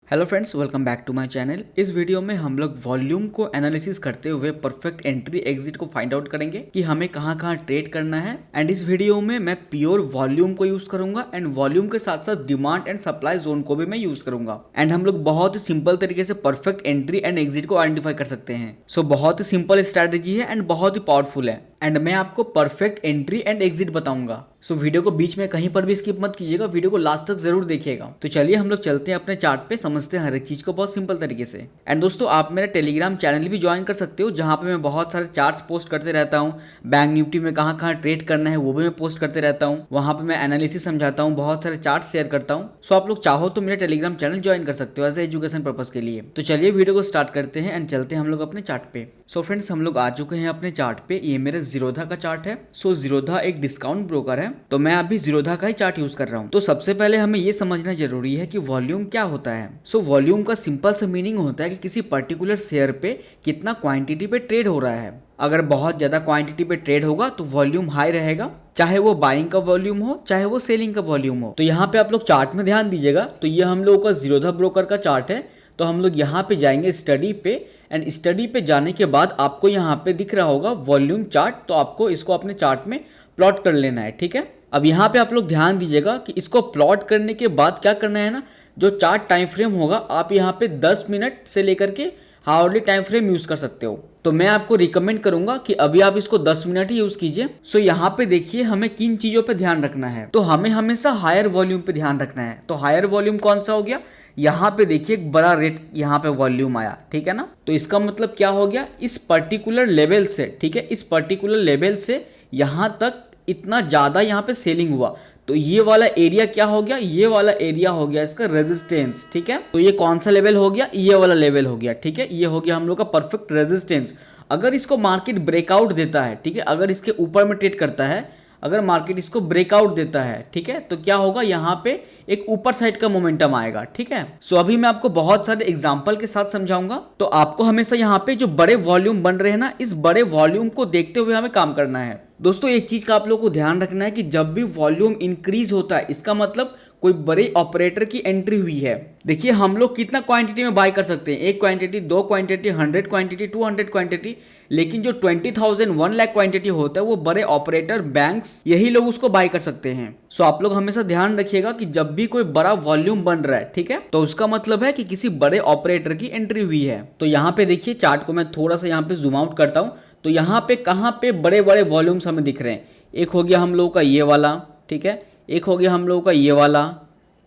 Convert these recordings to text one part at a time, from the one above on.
Hello friends, welcome back to my channel. इस video में हम लोग वॉल्यूम को एनालिसिस करते हुए परफेक्ट एंट्री एग्जिट को फाइंड आउट करेंगे कि हमें कहाँ कहाँ ट्रेड करना है। एंड इस वीडियो में मैं प्योर वॉल्यूम को यूज करूंगा एंड वॉल्यूम के साथ साथ डिमांड एंड सप्लाई जोन को भी मैं यूज करूंगा। एंड हम लोग बहुत ही सिंपल तरीके से परफेक्ट एंट्री एंड एग्जिट को आइडेंटिफाई कर सकते हैं। सो बहुत ही सिंपल स्ट्रैटेजी है एंड बहुत ही पावरफुल है एंड मैं आपको परफेक्ट एंट्री एंड एग्जिट बताऊंगा। सो वीडियो को बीच में कहीं पर भी स्किप मत कीजिएगा, वीडियो को लास्ट तक जरूर देखिएगा। तो चलिए हम लोग चलते हैं अपने चार्ट पे, समझते हैं हर एक चीज को बहुत सिंपल तरीके से। एंड दोस्तों, आप मेरा टेलीग्राम चैनल भी ज्वाइन कर सकते हो, जहां पे मैं बहुत सारे चार्ट्स पोस्ट करते रहता हूँ। बैंक निफ्टी में कहाँ कहाँ ट्रेड करना है वो भी मैं पोस्ट करते रहता हूँ। वहां पे मैं एनालिसिस समझाता हूँ, बहुत सारे चार्ट शेयर करता हूँ। सो आप लोग चाहो तो मेरा टेलीग्राम चैनल ज्वाइन कर सकते हो एज एजुकेशन पर्पज के लिए। तो चलिए वीडियो को स्टार्ट करते हैं एंड चलते हैं हम लोग अपने चार्ट पे। सो फ्रेंड्स, हम लोग आ चुके हैं अपने चार्ट पे। ये मेरे जीरोधा का चार्ट है। सो जीरोधा एक डिस्काउंट ब्रोकर है, तो मैं अभी जीरोधा का ही चार्ट यूज कर रहा हूँ। तो सबसे पहले हमें ये समझना जरूरी है कि वॉल्यूम क्या होता है। सो वॉल्यूम का सिंपल सा मीनिंग होता है कि किसी पर्टिकुलर शेयर पे कितना क्वांटिटी पे ट्रेड हो रहा है। अगर बहुत ज्यादा क्वांटिटी पे ट्रेड होगा तो वॉल्यूम हाई रहेगा, चाहे वो बाइंग का वॉल्यूम हो चाहे वो सेलिंग का वॉल्यूम हो। तो यहाँ पे आप लोग चार्ट में ध्यान दीजिएगा। तो ये हम लोगों का जीरोधा ब्रोकर का चार्ट है। तो हम लोग यहाँ पे जाएंगे स्टडी पे एंड स्टडी पे जाने के बाद आपको यहाँ पे दिख रहा होगा वॉल्यूम चार्ट। तो आपको इसको अपने चार्ट में प्लॉट कर लेना है, ठीक है। अब यहाँ पे आप लोग ध्यान दीजिएगा कि इसको प्लॉट करने के बाद क्या करना है ना, जो चार्ट टाइम फ्रेम होगा आप यहाँ पे 10 मिनट से लेकर के हार्डली टाइम फ्रेम यूज कर सकते हो। तो मैं आपको रिकमेंड करूंगा कि अभी आप इसको 10 मिनट ही यूज कीजिए। सो यहाँ पे देखिए हमें किन चीजों पे ध्यान रखना है। तो हमें हमेशा हायर वॉल्यूम पे ध्यान रखना है। तो हायर वॉल्यूम कौन सा हो गया, यहाँ पे देखिए एक बड़ा रेट यहाँ पे वॉल्यूम आया, ठीक है ना। तो इसका मतलब क्या हो गया, इस पर्टिकुलर लेवल से, ठीक है, इस पर्टिकुलर लेवल से यहाँ तक इतना ज्यादा यहाँ पे सेलिंग हुआ। तो ये वाला एरिया क्या हो गया, ये वाला एरिया हो गया इसका रेजिस्टेंस, ठीक है। तो ये कौन सा लेवल हो गया, ये वाला लेवल हो गया, ठीक है। ये हो गया हम लोग का परफेक्ट रेजिस्टेंस। अगर इसको मार्केट ब्रेकआउट देता है, ठीक है, अगर इसके ऊपर में ट्रेड करता है, अगर मार्केट इसको ब्रेकआउट देता है, ठीक है, तो क्या होगा, यहाँ पे एक ऊपर साइड का मोमेंटम आएगा, ठीक है। सो अभी मैं आपको बहुत सारे एग्जांपल के साथ समझाऊंगा। तो आपको हमेशा यहाँ पे जो बड़े वॉल्यूम बन रहे हैं ना, इस बड़े वॉल्यूम को देखते हुए हमें काम करना है। दोस्तों, एक चीज का आप लोगों को ध्यान रखना है कि जब भी वॉल्यूम इंक्रीज होता है, इसका मतलब कोई बड़े ऑपरेटर की एंट्री हुई है। देखिए हम लोग कितना क्वांटिटी में बाय कर सकते हैं, 1 क्वांटिटी, 2 क्वांटिटी, 100 क्वांटिटी, 200 क्वांटिटी। लेकिन जो 20,000 1 लाख क्वांटिटी होता है वो बड़े ऑपरेटर, बैंक्स, यही लोग उसको बाय कर सकते हैं। सो आप लोग हमेशा ध्यान रखिएगा कि जब भी कोई बड़ा वॉल्यूम बन रहा है, ठीक है, तो उसका मतलब है कि किसी बड़े ऑपरेटर की एंट्री हुई है। तो यहाँ पे देखिए चार्ट को मैं थोड़ा सा यहाँ पे जूम आउट करता हूँ। तो यहाँ पे कहाँ पे बड़े बड़े वॉल्यूम्स हमें दिख रहे हैं। एक हो गया हम लोगों का ये वाला, ठीक है, एक हो गया हम लोगों का ये वाला,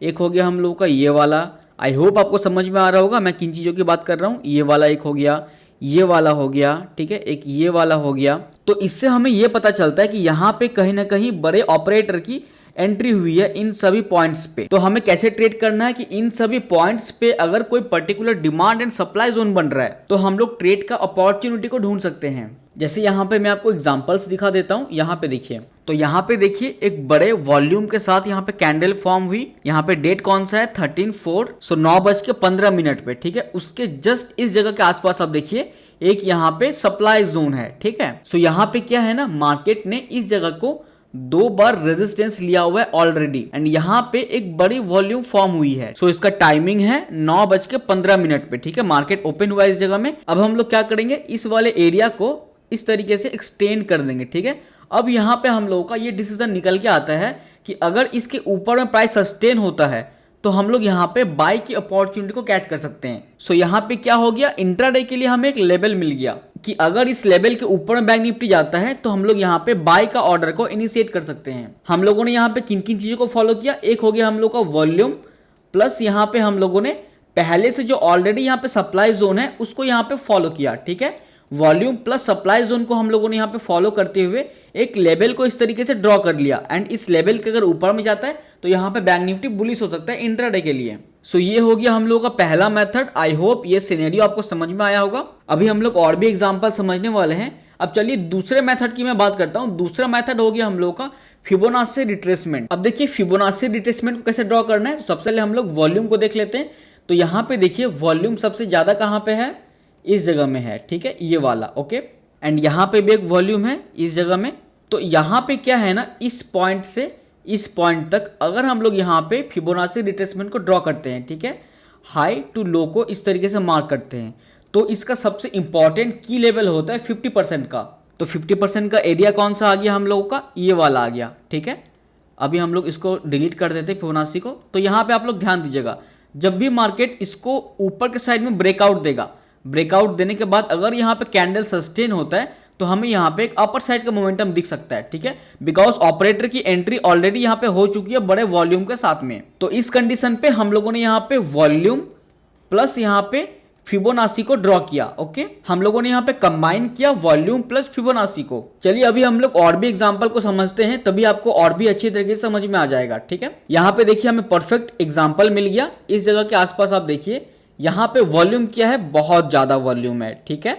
एक हो गया हम लोगों का ये वाला। आई होप आपको समझ में आ रहा होगा मैं किन चीज़ों की बात कर रहा हूँ। ये वाला एक हो गया, ये वाला हो गया, ठीक है, एक ये वाला हो गया। तो इससे हमें ये पता चलता है कि यहाँ पे कहीं ना कहीं बड़े ऑपरेटर की एंट्री हुई है इन सभी पॉइंट्स पे। तो हमें कैसे ट्रेड करना है कि इन सभी पॉइंट्स पे अगर कोई particular demand and supply zone बन रहा है तो हम लोग ट्रेड का अपॉर्चुनिटी को ढूंढ सकते हैं। जैसे यहाँ पे मैं आपको एग्जांपल्स दिखा देता हूँ। यहाँ पे देखिए, तो यहाँ पे देखिए एक बड़े वॉल्यूम के साथ यहाँ पे कैंडल फॉर्म हुई। यहाँ पे डेट कौन सा है, 13/4, सो 9:15 पे, ठीक है। उसके जस्ट इस जगह के आसपास आप देखिए एक यहाँ पे सप्लाई जोन है, ठीक है। सो यहाँ पे क्या है ना, मार्केट ने इस जगह को 2 बार रेजिस्टेंस लिया हुआ है ऑलरेडी एंड यहाँ पे एक बड़ी वॉल्यूम फॉर्म हुई है। सो इसका टाइमिंग है 9:15 पे, ठीक है। मार्केट ओपन हुआ है इस जगह में। अब हम लोग क्या करेंगे, इस वाले एरिया को इस तरीके से एक्सटेंड कर देंगे, ठीक है। अब यहाँ पे हम लोगों का ये डिसीजन निकल के आता है कि अगर इसके ऊपर में प्राइस सस्टेन होता है तो हम लोग यहाँ पे बाय की अपॉर्चुनिटी को कैच कर सकते हैं। सो यहाँ पे क्या हो गया, इंट्राडे के लिए हमें एक लेवल मिल गया कि अगर इस लेवल के ऊपर में बैंक निफ्टी जाता है तो हम लोग यहाँ पे बाय का ऑर्डर को इनिशिएट कर सकते हैं। हम लोगों ने यहाँ पे किन किन चीजों को फॉलो किया, एक हो गया हम लोग का वॉल्यूम, प्लस यहाँ पे हम लोगों ने पहले से जो ऑलरेडी यहाँ पे सप्लाई जोन है उसको यहाँ पे फॉलो किया, ठीक है। वॉल्यूम प्लस सप्लाई जोन को हम लोगों ने यहाँ पे फॉलो करते हुए एक लेवल को इस तरीके से ड्रॉ कर लिया एंड इस लेवल के अगर ऊपर में जाता है तो यहाँ पे बैंक निफ्टी बुलिश हो सकता है इंट्राडे के लिए। सो ये हो गया हम लोगों का पहला मेथड। आई होप ये सिनेरियो आपको समझ में आया होगा। अभी हम लोग और भी एग्जांपल समझने वाले हैं। अब चलिए दूसरे मेथड की मैं बात करता हूँ। दूसरा मेथड हो गया हम लोग का फिबोनाची रिट्रेसमेंट। अब देखिए फिबोनाची रिट्रेसमेंट को कैसे ड्रॉ करना है। सबसे पहले हम लोग वॉल्यूम को देख लेते हैं। तो यहाँ पे देखिए वॉल्यूम सबसे ज्यादा कहाँ पे है, इस जगह में है, ठीक है, ये वाला, ओके। एंड यहाँ पे भी एक वॉल्यूम है इस जगह में। तो यहाँ पे क्या है ना, इस पॉइंट से इस पॉइंट तक अगर हम लोग यहाँ पे फिबोनाची रिट्रेसमेंट को ड्रॉ करते हैं, ठीक है, हाई टू लो को इस तरीके से मार्क करते हैं। तो इसका सबसे इंपॉर्टेंट की लेवल होता है 50% का। तो 50% का एरिया कौन सा आ गया हम लोगों का, ये वाला आ गया, ठीक है। अभी हम लोग इसको डिलीट कर देते हैं फिबोनाची को। तो यहाँ पे आप लोग ध्यान दीजिएगा, जब भी मार्केट इसको ऊपर के साइड में ब्रेकआउट देगा, ब्रेकआउट देने के बाद अगर यहाँ पे कैंडल सस्टेन होता है तो हमें यहाँ पे एक अपर साइड का मोमेंटम दिख सकता है, ठीक है, बिकॉज ऑपरेटर की एंट्री ऑलरेडी यहाँ पे हो चुकी है बड़े वॉल्यूम के साथ में। तो इस कंडीशन पे हम लोगों ने यहाँ पे वॉल्यूम प्लस यहाँ पे फिबोनाची को ड्रॉ किया। ओके, हम लोगों ने यहाँ पे कंबाइन किया वॉल्यूम प्लस फिबोनाची को। चलिए अभी हम लोग और भी एग्जांपल को समझते हैं, तभी आपको और भी अच्छी तरीके से समझ में आ जाएगा, ठीक है। यहाँ पे देखिए हमें परफेक्ट एग्जांपल मिल गया। इस जगह के आसपास आप देखिए, यहाँ पे वॉल्यूम क्या है, बहुत ज्यादा वॉल्यूम है, ठीक है।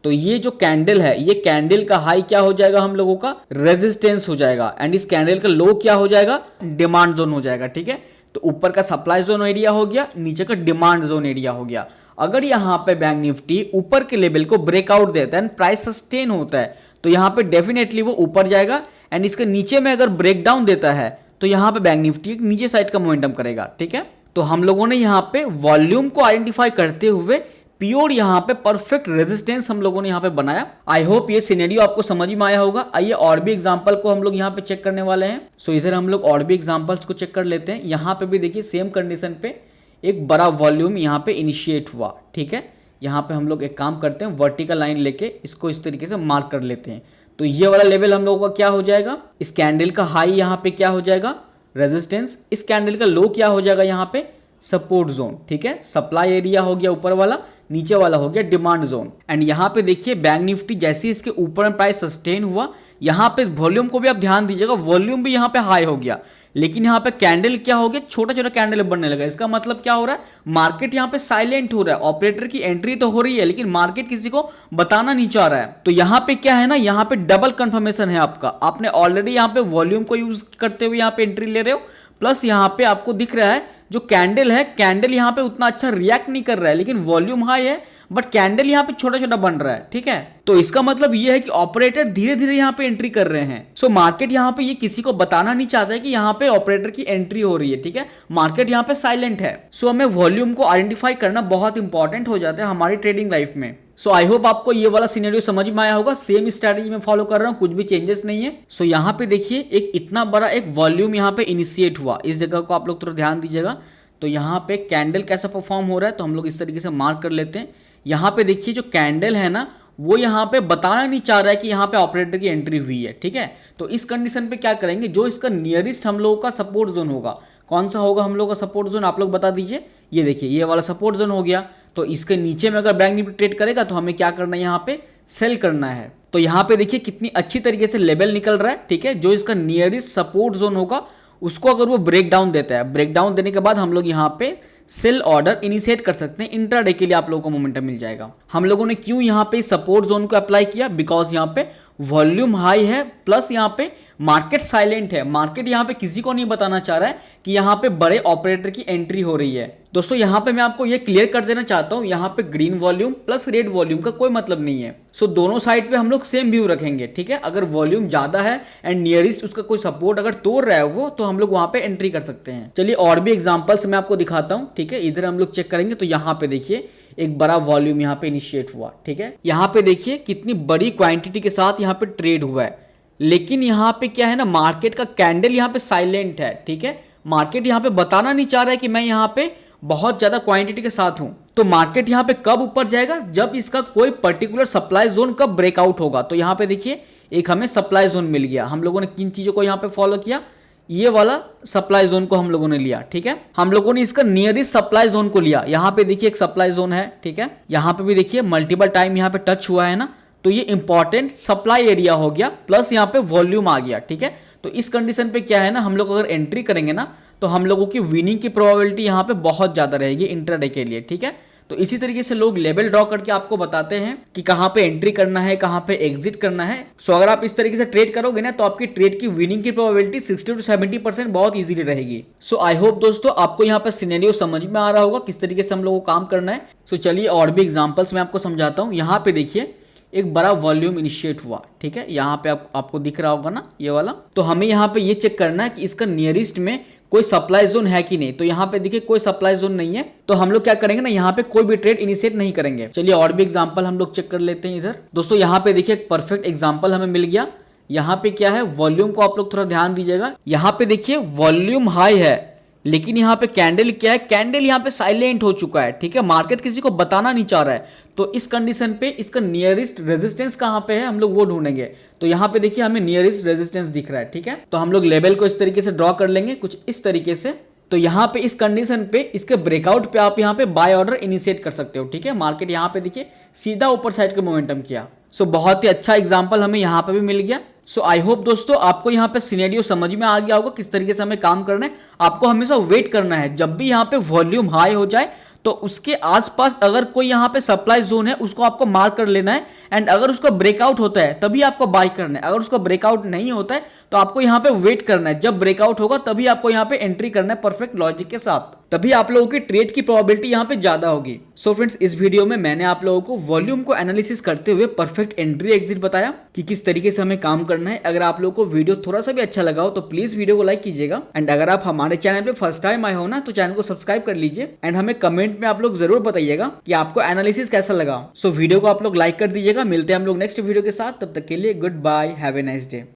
तो ये जो कैंडल है, ये कैंडल का हाई क्या हो जाएगा हम लोगों का, रेजिस्टेंस हो जाएगा, एंड इस कैंडल का लो क्या हो जाएगा, डिमांड जोन हो जाएगा, ठीक है। तो ऊपर का सप्लाई जोन एरिया हो गया, नीचे का डिमांड जोन एरिया हो गया। अगर यहाँ पे बैंक निफ्टी ऊपर के लेवल को ब्रेकआउट देता है, प्राइस सस्टेन होता है, तो यहाँ पे डेफिनेटली वो ऊपर जाएगा, एंड इसके नीचे में अगर ब्रेकडाउन देता है तो यहाँ पे बैंक निफ्टी नीचे साइड का मोमेंटम करेगा, ठीक है। तो हम लोगों ने यहाँ पे वॉल्यूम को आइडेंटिफाई करते हुए प्योर यहाँ पे परफेक्ट रेजिस्टेंस हम लोगों ने यहाँ पे बनाया। आई होप ये सिनेरियो आपको समझ में आया होगा। आइए और भी एग्जांपल को हम लोग यहाँ पे चेक करने वाले हैं। सो इधर हम लोग और भी एग्जांपल्स को चेक कर लेते हैं। यहाँ पे भी देखिए सेम कंडीशन पे एक बड़ा वॉल्यूम यहाँ पे इनिशिएट हुआ, ठीक है। यहाँ पे हम लोग एक काम करते हैं, वर्टिकल लाइन लेके इसको इस तरीके से मार्क कर लेते हैं। तो ये वाला लेवल हम लोगों का क्या हो जाएगा, इस कैंडल का हाई यहाँ पे क्या हो जाएगा, रेजिस्टेंस। इस कैंडल का लो क्या हो जाएगा यहाँ पे, सपोर्ट जोन, ठीक है। सप्लाई एरिया हो गया ऊपर वाला, नीचे वाला हो गया डिमांड जोन। एंड यहाँ पे देखिए बैंक निफ्टी जैसे इसके ऊपर में प्राइस सस्टेन हुआ, यहाँ पे वॉल्यूम को भी आप ध्यान दीजिएगा, वॉल्यूम भी यहाँ पे हाई हो गया, लेकिन यहाँ पे कैंडल क्या हो गया, छोटा छोटा कैंडल बनने लगा। इसका मतलब क्या हो रहा है, मार्केट यहाँ पे साइलेंट हो रहा है। ऑपरेटर की एंट्री तो हो रही है, लेकिन मार्केट किसी को बताना नहीं चाह रहा है। तो यहाँ पे क्या है ना, यहाँ पे डबल कंफर्मेशन है आपका। आपने ऑलरेडी यहाँ पे वॉल्यूम को यूज करते हुए यहाँ पे एंट्री ले रहे हो, प्लस यहाँ पे आपको दिख रहा है जो कैंडल है, कैंडल यहाँ पे उतना अच्छा रिएक्ट नहीं कर रहा है, लेकिन वॉल्यूम हाई है, बट कैंडल यहाँ पे छोटा छोटा बन रहा है, ठीक है। तो इसका मतलब ये है कि ऑपरेटर धीरे धीरे यहाँ पे एंट्री कर रहे हैं। सो मार्केट यहाँ पे ये किसी को बताना नहीं चाहता है कि यहाँ पे ऑपरेटर की एंट्री हो रही है, ठीक है। मार्केट यहाँ पे साइलेंट है। सो हमें वॉल्यूम को आइडेंटिफाई करना बहुत इंपॉर्टेंट हो जाता है हमारी ट्रेडिंग लाइफ में। सो आई होप आपको ये वाला सिनेरियो समझ में आया होगा। सेम स्ट्रैटेजी में फॉलो कर रहा हूँ, कुछ भी चेंजेस नहीं है। सो यहाँ पे देखिए एक इतना बड़ा एक वॉल्यूम यहाँ पे इनिशिएट हुआ। इस जगह को आप लोग थोड़ा ध्यान दीजिएगा। तो यहाँ पे कैंडल कैसा परफॉर्म हो रहा है, तो हम लोग इस तरीके से मार्क कर लेते हैं। यहाँ पे देखिए जो कैंडल है ना, वो यहाँ पे बताना नहीं चाह रहा है कि यहाँ पे ऑपरेटर की एंट्री हुई है, ठीक है। तो इस कंडीशन पे क्या करेंगे, जो इसका नियरेस्ट हम लोगों का सपोर्ट जोन होगा, कौन सा होगा हम लोग का सपोर्ट जोन, आप लोग बता दीजिए। ये देखिए ये वाला सपोर्ट जोन हो गया। तो इसके नीचे में अगर बैंक निफ्टी ट्रेड करेगा तो हमें क्या करना है, यहाँ पे सेल करना है। तो यहाँ पे देखिए कितनी अच्छी तरीके से लेवल निकल रहा है, ठीक है। जो इसका नियरेस्ट सपोर्ट जोन होगा उसको अगर वो ब्रेक डाउन देता है, ब्रेक डाउन देने के बाद हम लोग यहाँ पे सेल ऑर्डर इनिशिएट कर सकते हैं। इंट्राडे के लिए आप लोगों को मोमेंटम मिल जाएगा। हम लोगों ने क्यों यहाँ पे सपोर्ट जोन को अप्लाई किया, बिकॉज यहाँ पे वॉल्यूम हाई है, प्लस यहाँ पे मार्केट साइलेंट है। मार्केट यहाँ पे किसी को नहीं बताना चाह रहा है कि यहाँ पे बड़े ऑपरेटर की एंट्री हो रही है। दोस्तों यहाँ पे मैं आपको ये क्लियर कर देना चाहता हूँ, यहाँ पे green volume plus red volume का कोई मतलब नहीं है। सो दोनों साइड पे हम लोग सेम व्यू रखेंगे, ठीक है। अगर वॉल्यूम ज्यादा है एंड नियरेस्ट उसका कोई सपोर्ट अगर तोड़ रहा है वो, तो हम लोग वहां पे एंट्री कर सकते हैं। चलिए और भी एग्जांपल्स मैं आपको दिखाता हूँ, ठीक है। इधर हम लोग चेक करेंगे तो यहाँ पे देखिए एक बड़ा वॉल्यूम यहाँ पे इनिशिएट हुआ, ठीक है। यहाँ पे देखिए कितनी बड़ी क्वांटिटी के साथ यहाँ पे ट्रेड हुआ है, लेकिन यहाँ पे क्या है ना, मार्केट का कैंडल यहाँ पे साइलेंट है, ठीक है। मार्केट यहाँ पे बताना नहीं चाह रहा है कि मैं यहाँ पे बहुत ज्यादा क्वांटिटी के साथ हूं। तो मार्केट यहाँ पे कब ऊपर जाएगा, जब इसका कोई पर्टिकुलर सप्लाई जोन कब ब्रेकआउट होगा। तो यहाँ पे देखिए एक हमें सप्लाई जोन मिल गया। हम लोगों ने किन चीजों को यहाँ पे फॉलो किया, ये वाला सप्लाई जोन को हम लोगों ने लिया, ठीक है। हम लोगों ने इसका नियरेस्ट सप्लाई जोन को लिया। यहाँ पे देखिए एक सप्लाई जोन है, ठीक है। यहाँ पे भी देखिए मल्टीपल टाइम यहाँ पे टच हुआ है ना, तो ये इंपॉर्टेंट सप्लाई एरिया हो गया, प्लस यहाँ पे वॉल्यूम आ गया, ठीक है। तो इस कंडीशन पे क्या है ना, हम लोग अगर एंट्री करेंगे ना, तो हम लोगों की विनिंग की प्रोबेबिलिटी यहाँ पे बहुत ज्यादा रहेगी इंट्राडे के लिए, ठीक है। तो इसी तरीके से लोग लेवल ड्रॉ करके आपको बताते हैं कि कहां पे एंट्री करना है, कहां पे एग्जिट करना है। सो अगर आप इस तरीके से ट्रेड करोगे ना, तो आपकी ट्रेड की विनिंग की प्रोबेबिलिटी 60 to 70% बहुत इजीली रहेगी। सो आई होप दोस्तों आपको यहाँ पे सिनेरियो समझ में आ रहा होगा किस तरीके से हम लोगों को काम करना है। सो चलिए और भी एग्जांपल्स मैं आपको समझाता हूँ। यहाँ पे देखिए एक बड़ा वॉल्यूम इनिशिएट हुआ, ठीक है। यहाँ पे आपको दिख रहा होगा ना ये वाला। तो हमें यहाँ पे ये चेक करना है कि इसका नियरेस्ट में कोई सप्लाई जोन है कि नहीं। तो यहाँ पे देखिए कोई सप्लाई जोन नहीं है, तो हम लोग क्या करेंगे ना, यहाँ पे कोई भी ट्रेड इनिशिएट नहीं करेंगे। चलिए और भी एग्जांपल हम लोग चेक कर लेते हैं इधर। दोस्तों यहाँ पे देखिए एक परफेक्ट एग्जांपल हमें मिल गया। यहाँ पे क्या है, वॉल्यूम को आप लोग थोड़ा ध्यान दीजिएगा। यहाँ पे देखिए वॉल्यूम हाई है, लेकिन यहाँ पे कैंडल क्या है, कैंडल यहाँ पे साइलेंट हो चुका है, ठीक है। मार्केट किसी को बताना नहीं चाह रहा है, तो इस कंडीशन पे इसका नियरेस्ट रेजिस्टेंस कहाँ पे है, हम लोग वो ढूंढेंगे। तो यहाँ पे देखिए हमें नियरेस्ट रेजिस्टेंस दिख रहा है, ठीक है। तो हम लोग लेवल को इस तरीके से ड्रॉ कर लेंगे, कुछ इस तरीके से। तो यहाँ पे इस कंडीशन पे इसके ब्रेकआउट पे आप यहाँ पे बाय ऑर्डर इनिशिएट कर सकते हो, ठीक है। मार्केट यहाँ पे देखिए सीधा ऊपर साइड का मोमेंटम किया। सो बहुत ही अच्छा एग्जांपल हमें यहाँ पे भी मिल गया। सो आई होप दोस्तों आपको यहाँ पे सिनेरियो समझ में आ गया होगा किस तरीके से हमें काम करना है। आपको हमेशा वेट करना है, जब भी यहाँ पे वॉल्यूम हाई हो जाए तो उसके आसपास अगर कोई यहाँ पे सप्लाई जोन है उसको आपको मार्क कर लेना है, एंड अगर उसका ब्रेकआउट होता है तभी आपको बाय करना है। अगर उसका ब्रेकआउट नहीं होता है तो आपको यहाँ पे वेट करना है, जब ब्रेकआउट होगा तभी आपको यहाँ पे एंट्री करना है परफेक्ट लॉजिक के साथ, तभी आप लोगों की ट्रेड की प्रोबेबिलिटी यहाँ पे ज्यादा होगी। सो फ्रेंड्स, इस वीडियो में मैंने आप लोगों को वॉल्यूम को एनालिसिस करते हुए परफेक्ट एंट्री एग्जिट बताया कि किस तरीके से हमें काम करना है। अगर आप लोगों को वीडियो थोड़ा सा भी अच्छा लगा हो तो प्लीज वीडियो को लाइक कीजिएगा, एंड अगर आप हमारे चैनल पे फर्स्ट टाइम आए हो ना तो चैनल को सब्सक्राइब कर लीजिए, एंड हमें कमेंट में आप लोग जरूर बताइएगा कि आपको एनालिसिस कैसा लगा। सो वीडियो को आप लोग लाइक कर दीजिएगा। मिलते हैं हम लोग नेक्स्ट वीडियो के साथ, तब तक के लिए goodbye, have a nice day.